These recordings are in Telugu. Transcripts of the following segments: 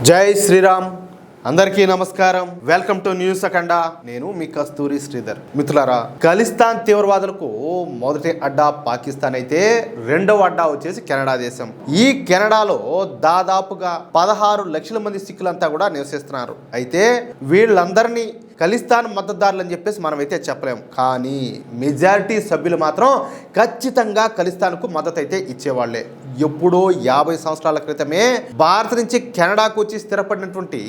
జై శ్రీరామ్. అందరికీ నమస్కారం. వెల్కమ్ టు న్యూస్ అఖండ. నేను మీ కస్తూరి శ్రీధర్. మిత్రులారా, ఖలిస్తాన్ తీవ్రవాదులకు మొదటి అడ్డా పాకిస్తాన్ అయితే రెండవ అడ్డా వచ్చేసి కెనడా దేశం. ఈ కెనడాలో దాదాపుగా 16 లక్షల మంది సిక్కులంతా కూడా నివసిస్తున్నారు. అయితే వీళ్ళందరినీ ఖలిస్తాన్ మద్దతుదారులు అని చెప్పేసి మనమైతే చెప్పలేము. కానీ మెజారిటీ సభ్యులు మాత్రం ఖచ్చితంగా ఖలిస్తాన్కు మద్దతు అయితే ఇచ్చేవాళ్లే. ఎప్పుడో 50 సంవత్సరాల క్రితమే భారత్ నుంచి కెనడాకు వచ్చి స్థిరపడినటువంటి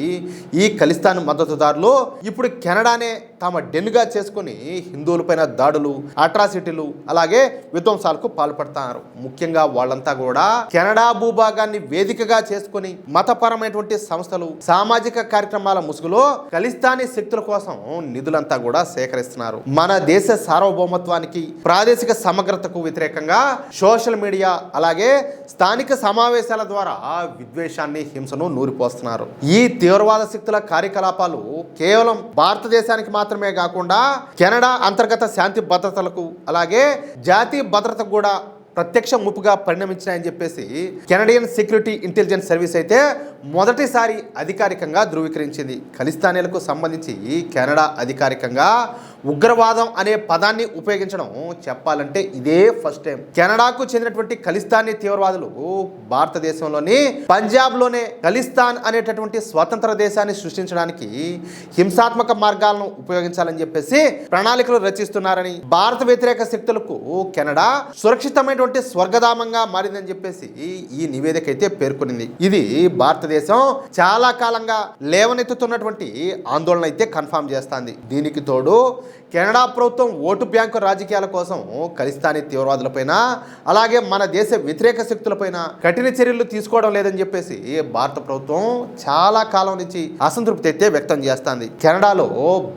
ఈ ఖలిస్తాన్ మద్దతుదారులు ఇప్పుడు కెనడానే తమ డెన్నుగా చేసుకుని హిందువులపైన దాడులు, అట్రాసిటీలు, అలాగే విధ్వంసాలకు పాల్పడుతున్నారు. ముఖ్యంగా వాళ్ళంతా కూడా కెనడా భూభాగాన్ని వేదికగా చేసుకుని మతపరమైనటువంటి సంస్థలు, సామాజిక కార్యక్రమాల ముసుగులో ఖలిస్తానీ శక్తుల కోసం నిధులంతా కూడా సేకరిస్తున్నారు. మన దేశ సార్వభౌమత్వానికి, ప్రాదేశిక సమగ్రతకు వ్యతిరేకంగా సోషల్ మీడియా, అలాగే స్థానిక సమావేశాల ద్వారా విద్వేషాన్ని, హింసను నూరిపోస్తున్నారు. ఈ తీవ్రవాద శక్తుల కార్యకలాపాలు కేవలం భారతదేశానికి మాత్రమే కాకుండా కెనడా అంతర్గత శాంతి భద్రతలకు, అలాగే జాతీయ భద్రతకు కూడా ప్రత్యక్ష ముప్పుగా పరిణమించినాయని చెప్పేసి కెనడియన్ సెక్యూరిటీ ఇంటెలిజెన్స్ సర్వీస్ అయితే మొదటిసారి అధికారికంగా ధృవీకరించింది. ఖలిస్తానీలకు సంబంధించి కెనడా అధికారికంగా ఉగ్రవాదం అనే పదాన్ని ఉపయోగించడం చెప్పాలంటే ఇదే ఫస్ట్ టైం. కెనడాకు చెందినటువంటి ఖలిస్తానీ తీవ్రవాదులు భారతదేశంలోని పంజాబ్లోనే ఖలిస్తాన్ అనేటటువంటి స్వతంత్ర దేశాన్ని సృష్టించడానికి హింసాత్మక మార్గాలను ఉపయోగించాలని చెప్పేసి ప్రణాళికలు రచిస్తున్నారని, భారత వ్యతిరేక శక్తులకు కెనడా సురక్షితమైనటువంటి స్వర్గధామంగా మారిందని చెప్పేసి ఈ నివేదిక అయితే పేర్కొనింది. ఇది భారతదేశం చాలా కాలంగా లేవనెత్తుతున్నటువంటి ఆందోళన అయితే కన్ఫర్మ్ చేస్తుంది. దీనికి తోడు కెనడా ప్రభుత్వం ఓటు బ్యాంకు రాజకీయాల కోసం ఖలిస్తానీ తీవ్రవాదులపైన, అలాగే మన దేశ వ్యతిరేక శక్తులపైన కఠిన చర్యలు తీసుకోవడం లేదని చెప్పేసి భారత ప్రభుత్వం చాలా కాలం నుంచి అసంతృప్తి అయితే వ్యక్తం చేస్తుంది. కెనడాలో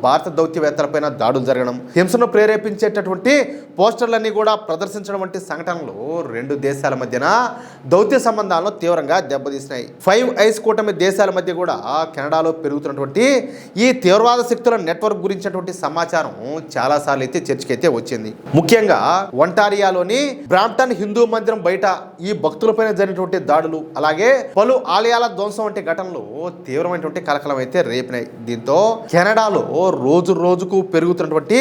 భారత దౌత్యవేత్తలపైన దాడులు జరగడం, హింసను ప్రేరేపించేటటువంటి పోస్టర్లన్నీ కూడా ప్రదర్శించడం వంటి సంఘటనలు రెండు దేశాల మధ్యన దౌత్య సంబంధాలను తీవ్రంగా దెబ్బతీసినాయి. 5 ఐస్ కూటమి దేశాల మధ్య కూడా కెనడాలో పెరుగుతున్నటువంటి ఈ తీవ్రవాద శక్తుల నెట్వర్క్ గురించినటువంటి సమాచారం చాలా సార్లు అయితే చర్చకైతే వచ్చింది. ముఖ్యంగా ఒంటారియాలోని బ్రాంప్టన్ హిందూ మందిరం బయట ఈ భక్తులపైన జరిగినటువంటి దాడులు, అలాగే పలు ఆలయాల ధ్వంసం వంటి ఘటనలు తీవ్రమైనటువంటి కలకలం అయితే రేపినాయి. దీంతో కెనడాలో రోజు రోజుకు పెరుగుతున్నటువంటి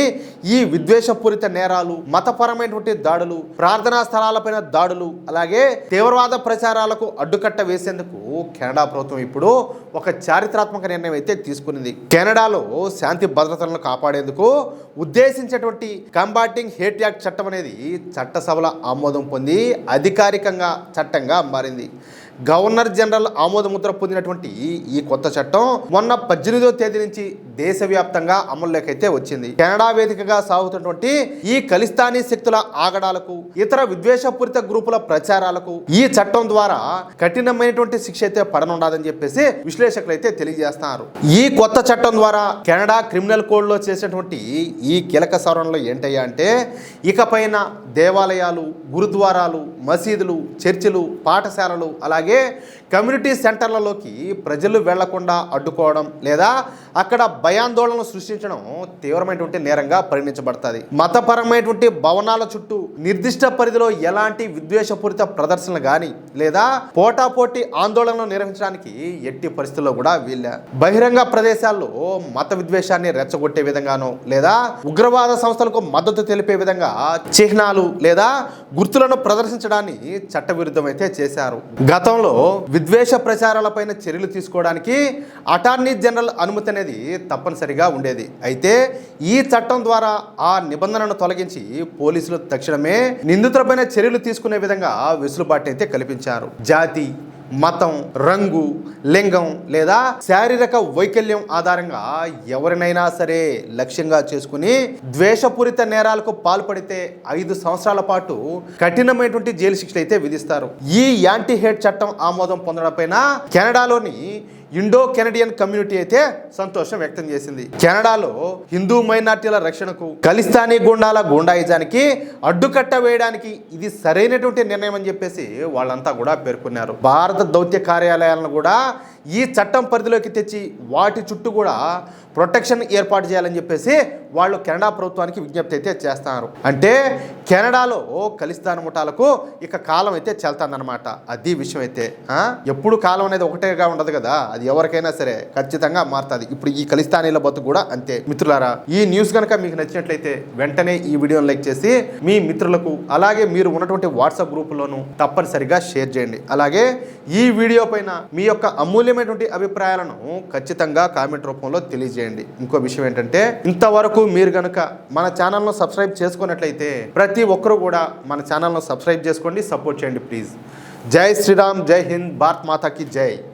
ఈ విద్వేషపూరిత నేరాలు, మతపరమైనటువంటి దాడులు, ప్రార్థనా స్థలాలపైన దాడులు, అలాగే తీవ్రవాద ప్రచారాలకు అడ్డుకట్ట వేసేందుకు కెనడా ప్రభుత్వం ఇప్పుడు ఒక చారిత్రాత్మక నిర్ణయం అయితే తీసుకునింది. కెనడాలో శాంతి భద్రతలను కాపాడేందుకు ఉద్దేశించేటువంటి కంబాటింగ్ హేట్ యాక్ట్ చట్టం అనేది చట్టసభల ఆమోదం పొంది అధికారికంగా చట్టంగా మారింది. గవర్నర్ జనరల్ ఆమోదముద్ర పొందినటువంటి ఈ కొత్త చట్టం మొన్న 18వ తేదీ నుంచి దేశవ్యాప్తంగా అమల్లోకి అయితే వచ్చింది. కెనడా వేదికగా సాగుతున్నటువంటి ఈ ఖలిస్తానీ శక్తుల ఆగడాలకు, ఇతర విద్వేషపూరిత గ్రూపుల ప్రచారాలకు ఈ చట్టం ద్వారా కఠినమైనటువంటి శిక్ష అయితే పడనుండదని చెప్పేసి విశ్లేషకులు అయితే తెలియజేస్తున్నారు. ఈ కొత్త చట్టం ద్వారా కెనడా క్రిమినల్ కోడ్ లో చేసినటువంటి ఈ కీలక సవరణలు ఏంటయ్యా అంటే, ఇకపైన దేవాలయాలు, గురుద్వారాలు, మసీదులు, చర్చిలు, పాఠశాలలు, అలాగే కమ్యూనిటీ సెంటర్లలోకి ప్రజలు వెళ్లకుండా అడ్డుకోవడం లేదా అక్కడ భయాందోళనలు సృష్టించడం తీవ్రమైనటువంటి నేరంగా పరిగణించబడుతుంది. మతపరమైనటువంటి భవనాల చుట్టూ నిర్దిష్ట పరిధిలో ఎలాంటి విద్వేషపూరిత ప్రదర్శనలు కానీ లేదా పోటాపోటీ ఆందోళనలు నిర్వహించడానికి ఎట్టి పరిస్థితుల్లో కూడా వీళ్ళ బహిరంగ ప్రదేశాల్లో మత విద్వేషాన్ని రెచ్చగొట్టే విధంగానో లేదా ఉగ్రవాద సంస్థలకు మద్దతు తెలిపే విధంగా చిహ్నాలు లేదా గుర్తులను ప్రదర్శించడాన్ని చట్టవిరుద్ధం అయితే చేశారు. గతంలో విద్వేష ప్రచారాలపైన చర్యలు తీసుకోవడానికి అటార్నీ జనరల్ అనుమతి అనేది తప్పనిసరిగా ఉండేది. అయితే ఈ చట్టం ద్వారా ఆ నిబంధనను తొలగించి పోలీసులు తక్షణమే నిందితులపైన చర్యలు తీసుకునే విధంగా వెసులుబాటు అయితే కల్పించారు. జాతి, మతం, రంగు, లింగం లేదా శారీరక వైకల్యం ఆధారంగా ఎవరినైనా సరే లక్ష్యంగా చేసుకుని ద్వేషపూరిత నేరాలకు పాల్పడితే 5 సంవత్సరాల పాటు కఠినమైనటువంటి జైలు శిక్షలు అయితే విధిస్తారు. ఈ యాంటీ హేట్ చట్టం ఆమోదం పొందడంపైన కెనడాలోని ఇండో కెనడియన్ కమ్యూనిటీ అయితే సంతోషం వ్యక్తం చేసింది. కెనడాలో హిందూ మైనార్టీల రక్షణకు, ఖలిస్తానీ గుండాల గుండాయిజానికి అడ్డుకట్ట వేయడానికి ఇది సరైనటువంటి నిర్ణయం అని చెప్పేసి వాళ్ళంతా కూడా పేర్కొన్నారు. భారత దౌత్య కార్యాలయాలను కూడా ఈ చట్టం పరిధిలోకి తెచ్చి వాటి చుట్టూ కూడా ప్రొటెక్షన్ ఏర్పాటు చేయాలని చెప్పేసి వాళ్ళు కెనడా ప్రభుత్వానికి విజ్ఞప్తి అయితే చేస్తున్నారు. అంటే కెనడాలో ఖలిస్తాన్ ముఠాలకు ఇక కాలం అయితే చెల్తాందనమాట. అది విషయం అయితే ఎప్పుడు కాలం అనేది ఒకటేగా ఉండదు కదా, అది ఎవరికైనా సరే ఖచ్చితంగా మారుతుంది. ఇప్పుడు ఈ ఖలిస్తానీల బతుకు కూడా అంతే. మిత్రులారా, ఈ న్యూస్ కనుక మీకు నచ్చినట్లయితే వెంటనే ఈ వీడియోని లైక్ చేసి మీ మిత్రులకు అలాగే మీరు ఉన్నటువంటి వాట్సాప్ గ్రూపుల్లోనూ తప్పనిసరిగా షేర్ చేయండి. అలాగే ఈ వీడియో పైన మీ యొక్క అమూల్యమైనటువంటి అభిప్రాయాలను ఖచ్చితంగా కామెంట్ రూపంలో తెలియజేయండి. ఇంకో విషయం ఏంటంటే, ఇంతవరకు మీరు కనుక మన ఛానల్ను సబ్స్క్రైబ్ చేసుకున్నట్లయితే ప్రతి ఒక్కరూ కూడా మన ఛానల్ను సబ్స్క్రైబ్ చేసుకోండి, సపోర్ట్ చేయండి ప్లీజ్. జై శ్రీరామ్, జై హింద్, భారత్ మాతాకి జై.